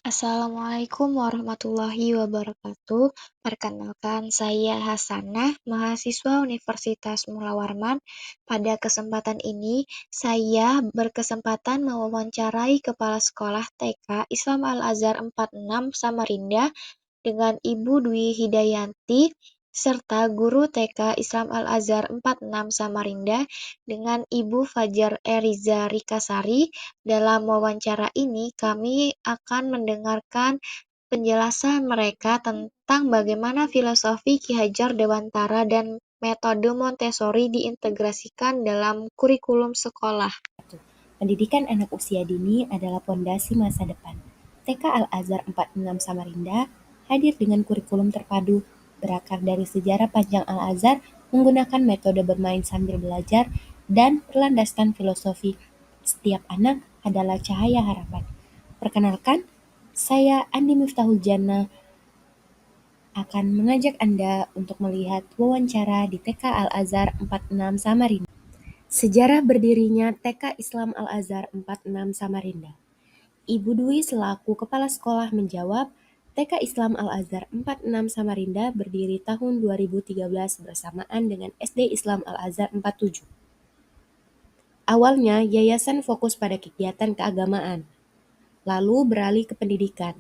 Assalamualaikum warahmatullahi wabarakatuh. Perkenalkan, saya Hasanah, mahasiswa Universitas Mula Warman. Pada kesempatan ini, saya berkesempatan mewawancarai Kepala Sekolah TK Islam Al-Azhar 46 Samarinda dengan Ibu Dwi Hidayanti, serta Guru TK Islam Al-Azhar 46 Samarinda dengan Ibu Fajar Eriza Rikasari. Dalam wawancara ini, kami akan mendengarkan penjelasan mereka tentang bagaimana filosofi Ki Hajar Dewantara dan metode Montessori diintegrasikan dalam kurikulum sekolah. Pendidikan anak usia dini adalah pondasi masa depan. TK Al-Azhar 46 Samarinda hadir dengan kurikulum terpadu, berakar dari sejarah panjang Al-Azhar, menggunakan metode bermain sambil belajar, dan berlandaskan filosofi setiap anak adalah cahaya harapan. Perkenalkan, saya Andi Miftahul Jannah akan mengajak Anda untuk melihat wawancara di TK Al-Azhar 46 Samarinda. Sejarah berdirinya TK Islam Al-Azhar 46 Samarinda. Ibu Dwi selaku kepala sekolah menjawab, TK Islam Al-Azhar 46 Samarinda berdiri tahun 2013 bersamaan dengan SD Islam Al-Azhar 47. Awalnya, yayasan fokus pada kegiatan keagamaan, lalu beralih ke pendidikan.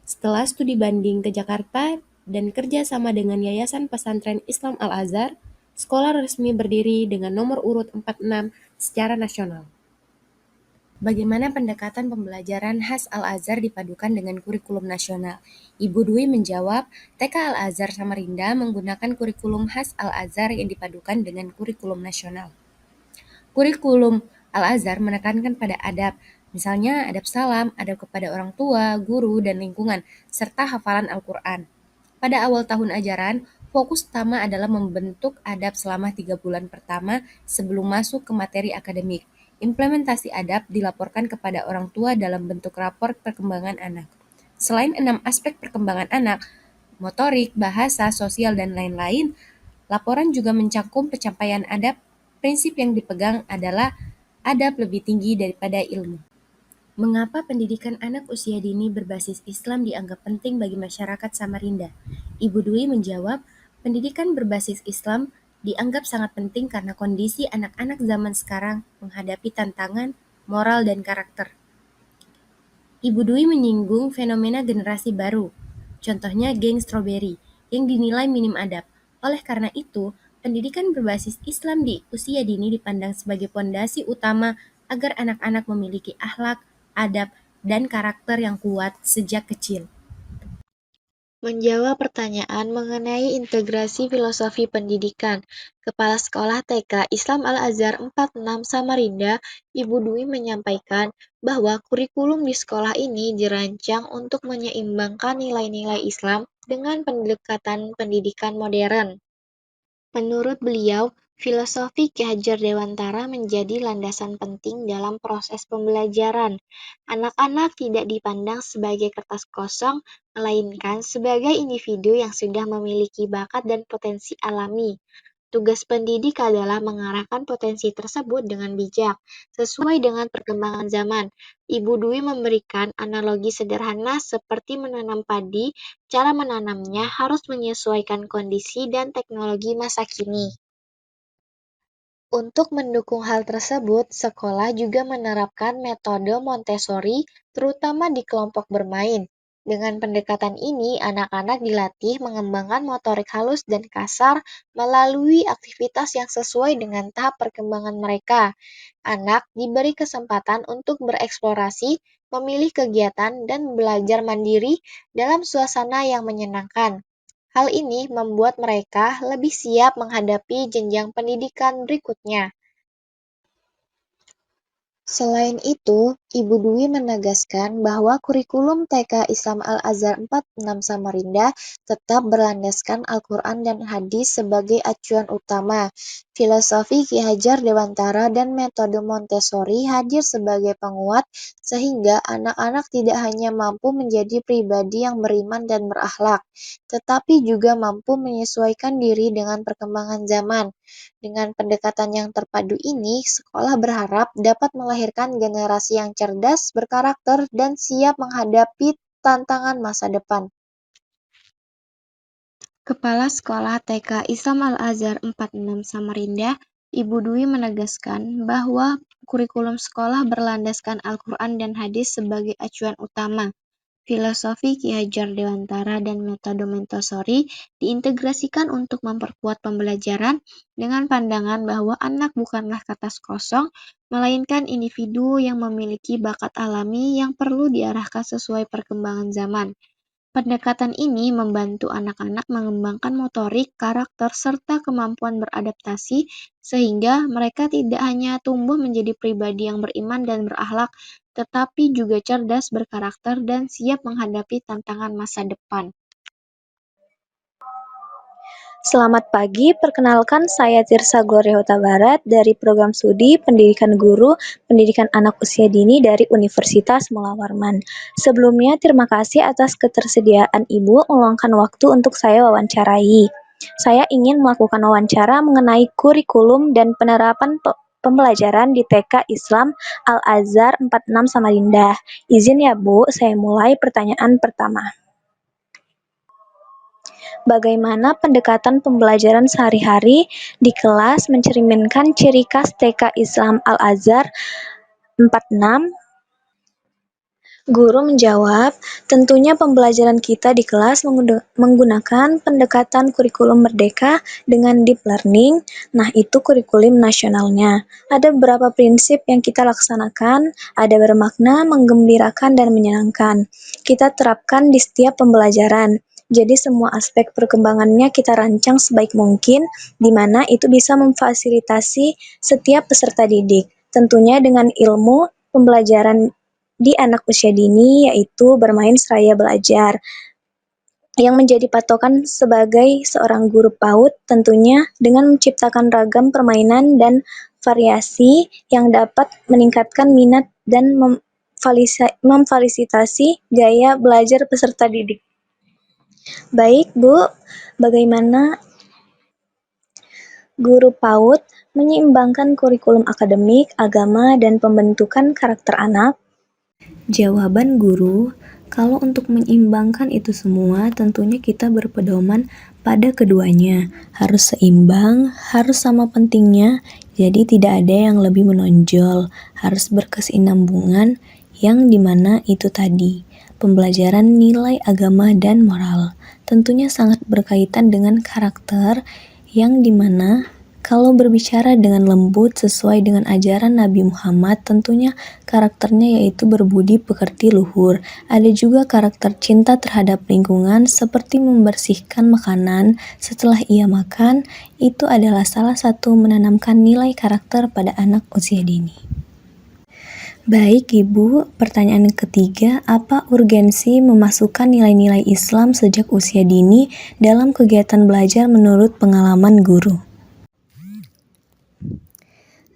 Setelah studi banding ke Jakarta dan kerja sama dengan Yayasan Pesantren Islam Al-Azhar, sekolah resmi berdiri dengan nomor urut 46 secara nasional. Bagaimana pendekatan pembelajaran khas Al-Azhar dipadukan dengan kurikulum nasional? Ibu Dwi menjawab, TK Al-Azhar Samarinda menggunakan kurikulum khas Al-Azhar yang dipadukan dengan kurikulum nasional. Kurikulum Al-Azhar menekankan pada adab, misalnya adab salam, adab kepada orang tua, guru, dan lingkungan, serta hafalan Al-Quran. Pada awal tahun ajaran, fokus utama adalah membentuk adab selama 3 bulan pertama sebelum masuk ke materi akademik. Implementasi adab dilaporkan kepada orang tua dalam bentuk rapor perkembangan anak. Selain 6 aspek perkembangan anak, motorik, bahasa, sosial, dan lain-lain, laporan juga mencakup pencapaian adab. Prinsip yang dipegang adalah adab lebih tinggi daripada ilmu. Mengapa pendidikan anak usia dini berbasis Islam dianggap penting bagi masyarakat Samarinda? Ibu Dwi menjawab, pendidikan berbasis Islam dianggap sangat penting karena kondisi anak-anak zaman sekarang menghadapi tantangan moral dan karakter. Ibu Dwi menyinggung fenomena generasi baru, contohnya geng stroberi, yang dinilai minim adab. Oleh karena itu, pendidikan berbasis Islam di usia dini dipandang sebagai pondasi utama agar anak-anak memiliki akhlak, adab, dan karakter yang kuat sejak kecil. Menjawab pertanyaan mengenai integrasi filosofi pendidikan, Kepala Sekolah TK Islam Al-Azhar 46 Samarinda, Ibu Dwi menyampaikan bahwa kurikulum di sekolah ini dirancang untuk menyeimbangkan nilai-nilai Islam dengan pendekatan pendidikan modern. Menurut beliau, filosofi Ki Hajar Dewantara menjadi landasan penting dalam proses pembelajaran. Anak-anak tidak dipandang sebagai kertas kosong, melainkan sebagai individu yang sudah memiliki bakat dan potensi alami. Tugas pendidik adalah mengarahkan potensi tersebut dengan bijak, sesuai dengan perkembangan zaman. Ibu Dwi memberikan analogi sederhana seperti menanam padi, cara menanamnya harus menyesuaikan kondisi dan teknologi masa kini. Untuk mendukung hal tersebut, sekolah juga menerapkan metode Montessori, terutama di kelompok bermain. Dengan pendekatan ini, anak-anak dilatih mengembangkan motorik halus dan kasar melalui aktivitas yang sesuai dengan tahap perkembangan mereka. Anak diberi kesempatan untuk bereksplorasi, memilih kegiatan, dan belajar mandiri dalam suasana yang menyenangkan. Hal ini membuat mereka lebih siap menghadapi jenjang pendidikan berikutnya. Selain itu, Ibu Dwi menegaskan bahwa kurikulum TK Islam Al-Azhar 46 Samarinda tetap berlandaskan Al-Quran dan Hadis sebagai acuan utama. Filosofi Ki Hajar Dewantara dan metode Montessori hadir sebagai penguat sehingga anak-anak tidak hanya mampu menjadi pribadi yang beriman dan berakhlak, tetapi juga mampu menyesuaikan diri dengan perkembangan zaman. Dengan pendekatan yang terpadu ini, sekolah berharap dapat melahirkan generasi yang cerdas, berkarakter, dan siap menghadapi tantangan masa depan. Kepala Sekolah TK Islam Al-Azhar 46 Samarinda, Ibu Dwi menegaskan bahwa kurikulum sekolah berlandaskan Al-Quran dan Hadis sebagai acuan utama. Filosofi Ki Hajar Dewantara dan metode Montessori diintegrasikan untuk memperkuat pembelajaran dengan pandangan bahwa anak bukanlah kertas kosong, melainkan individu yang memiliki bakat alami yang perlu diarahkan sesuai perkembangan zaman. Pendekatan ini membantu anak-anak mengembangkan motorik, karakter, serta kemampuan beradaptasi, sehingga mereka tidak hanya tumbuh menjadi pribadi yang beriman dan berakhlak, tetapi juga cerdas, berkarakter, dan siap menghadapi tantangan masa depan. Selamat pagi, perkenalkan saya Tirsa Gloria Huta Barat dari Program Studi Pendidikan Guru, Pendidikan Anak Usia Dini dari Universitas Mula Warman. Sebelumnya, terima kasih atas ketersediaan Ibu meluangkan waktu untuk saya wawancarai. Saya ingin melakukan wawancara mengenai kurikulum dan penerapan pembelajaran di TK Islam Al-Azhar 46 Samarinda. Izin ya Bu, saya mulai pertanyaan pertama. Bagaimana pendekatan pembelajaran sehari-hari di kelas mencerminkan ciri khas TK Islam Al-Azhar 46? Guru menjawab, tentunya pembelajaran kita di kelas menggunakan pendekatan kurikulum merdeka dengan deep learning. Nah, itu kurikulum nasionalnya. Ada beberapa prinsip yang kita laksanakan, ada bermakna, menggembirakan, dan menyenangkan. Kita terapkan di setiap pembelajaran. Jadi semua aspek perkembangannya kita rancang sebaik mungkin, di mana itu bisa memfasilitasi setiap peserta didik. Tentunya dengan ilmu pembelajaran di anak usia dini, yaitu bermain seraya belajar. Yang menjadi patokan sebagai seorang guru PAUD tentunya dengan menciptakan ragam permainan dan variasi yang dapat meningkatkan minat dan memfasilitasi gaya belajar peserta didik. Baik, Bu, bagaimana guru PAUD menyeimbangkan kurikulum akademik, agama, dan pembentukan karakter anak? Jawaban guru, kalau untuk menyeimbangkan itu semua, tentunya kita berpedoman pada keduanya. Harus seimbang, harus sama pentingnya, jadi tidak ada yang lebih menonjol. Harus berkesinambungan, yang dimana itu tadi, pembelajaran nilai agama dan moral. Tentunya sangat berkaitan dengan karakter, yang dimana kalau berbicara dengan lembut sesuai dengan ajaran Nabi Muhammad, tentunya karakternya yaitu berbudi pekerti luhur. Ada juga karakter cinta terhadap lingkungan seperti membersihkan makanan setelah ia makan. Itu adalah salah satu menanamkan nilai karakter pada anak usia dini. Baik Ibu, pertanyaan ketiga, apa urgensi memasukkan nilai-nilai Islam sejak usia dini dalam kegiatan belajar menurut pengalaman guru?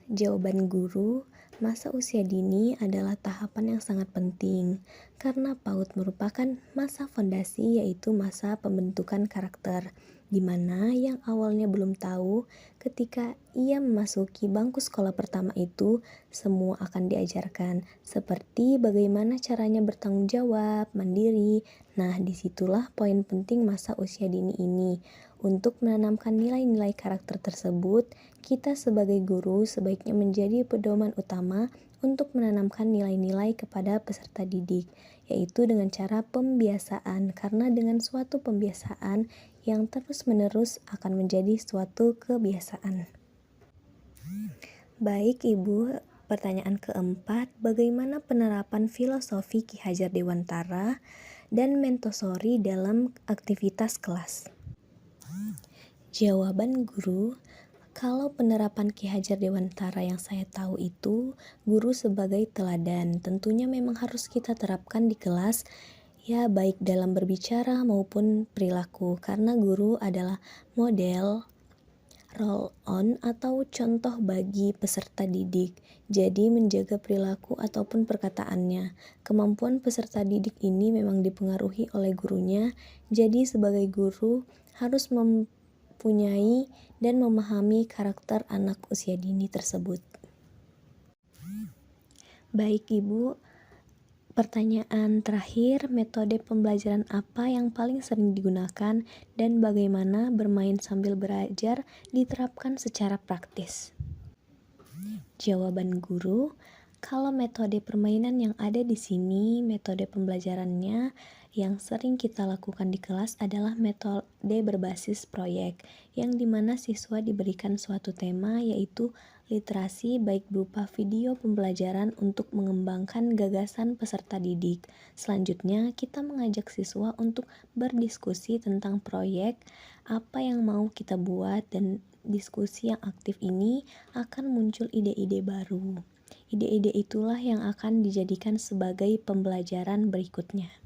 Jawaban guru, masa usia dini adalah tahapan yang sangat penting karena PAUD merupakan masa fondasi, yaitu masa pembentukan karakter, di mana yang awalnya belum tahu, ketika ia memasuki bangku sekolah pertama itu semua akan diajarkan, seperti bagaimana caranya bertanggung jawab, mandiri. Nah, disitulah poin penting masa usia dini ini. Untuk menanamkan nilai-nilai karakter tersebut, kita sebagai guru sebaiknya menjadi pedoman utama untuk menanamkan nilai-nilai kepada peserta didik, yaitu dengan cara pembiasaan, karena dengan suatu pembiasaan yang terus-menerus akan menjadi suatu kebiasaan. Baik Ibu, pertanyaan keempat, bagaimana penerapan filosofi Ki Hajar Dewantara dan Montessori dalam aktivitas kelas? Jawaban guru, kalau penerapan Ki Hajar Dewantara yang saya tahu itu, guru sebagai teladan, tentunya memang harus kita terapkan di kelas, ya baik dalam berbicara maupun perilaku, karena guru adalah model, role on atau contoh bagi peserta didik. Jadi menjaga perilaku ataupun perkataannya. Kemampuan peserta didik ini memang dipengaruhi oleh gurunya, jadi sebagai guru harus mempunyai dan memahami karakter anak usia dini tersebut. Baik Ibu, Pertanyaan terakhir, metode pembelajaran apa yang paling sering digunakan dan bagaimana bermain sambil belajar diterapkan secara praktis? Jawaban guru, kalau metode permainan yang ada di sini, metode pembelajarannya yang sering kita lakukan di kelas adalah metode berbasis proyek, yang dimana siswa diberikan suatu tema yaitu literasi baik berupa video pembelajaran untuk mengembangkan gagasan peserta didik. Selanjutnya, kita mengajak siswa untuk berdiskusi tentang proyek, apa yang mau kita buat, dan diskusi yang aktif ini akan muncul ide-ide baru. Ide-ide itulah yang akan dijadikan sebagai pembelajaran berikutnya.